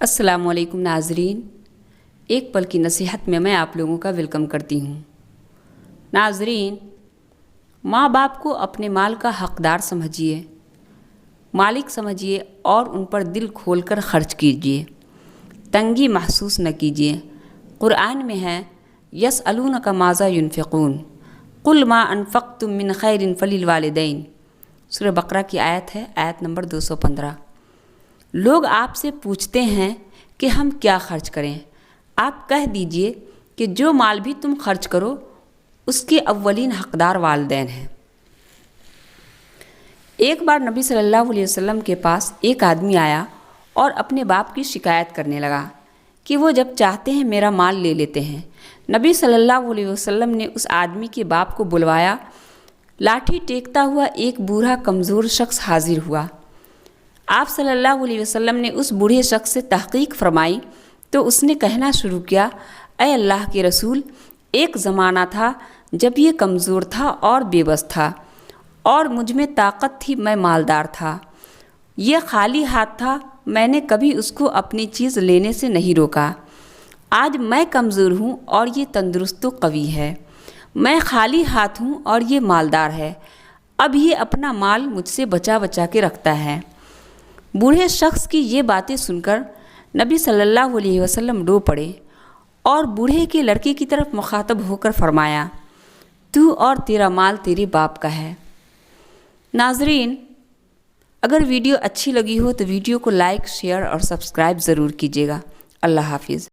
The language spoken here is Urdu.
السلام علیکم ناظرین، ایک پل کی نصیحت میں آپ لوگوں کا ویلکم کرتی ہوں۔ ناظرین، ماں باپ کو اپنے مال کا حقدار سمجھیے، مالک سمجھیے اور ان پر دل کھول کر خرچ کیجیے، تنگی محسوس نہ کیجیے۔ قرآن میں ہے یسألونک ماذا ینفقون قل ما انفقتم من خیر فللوالدین، سورہ بقرہ کی آیت ہے، آیت نمبر 215۔ لوگ آپ سے پوچھتے ہیں کہ ہم کیا خرچ کریں، آپ کہہ دیجئے کہ جو مال بھی تم خرچ کرو اس کے اولین حقدار والدین ہیں۔ ایک بار نبی صلی اللہ علیہ وسلم کے پاس ایک آدمی آیا اور اپنے باپ کی شکایت کرنے لگا کہ وہ جب چاہتے ہیں میرا مال لے لیتے ہیں۔ نبی صلی اللہ علیہ وسلم نے اس آدمی کے باپ کو بلوایا۔ لاٹھی ٹیکتا ہوا ایک بوڑھا کمزور شخص حاضر ہوا۔ آپ صلی اللہ علیہ وسلم نے اس بوڑھے شخص سے تحقیق فرمائی تو اس نے کہنا شروع کیا، اے اللہ کے رسول، ایک زمانہ تھا جب یہ کمزور تھا اور بے بس تھا اور مجھ میں طاقت تھی، میں مالدار تھا۔ یہ خالی ہاتھ تھا، میں نے کبھی اس کو اپنی چیز لینے سے نہیں روکا۔ آج میں کمزور ہوں اور یہ تندرست و قوی ہے، میں خالی ہاتھ ہوں اور یہ مالدار ہے، اب یہ اپنا مال مجھ سے بچا بچا کے رکھتا ہے۔ بوڑھے شخص کی یہ باتیں سن کر نبی صلی اللہ علیہ وسلم رو پڑے اور بوڑھے کے لڑکے کی طرف مخاطب ہو کر فرمایا، تو اور تیرا مال تیرے باپ کا ہے۔ ناظرین، اگر ویڈیو اچھی لگی ہو تو ویڈیو کو لائک، شیئر اور سبسکرائب ضرور کیجیے گا۔ اللہ حافظ۔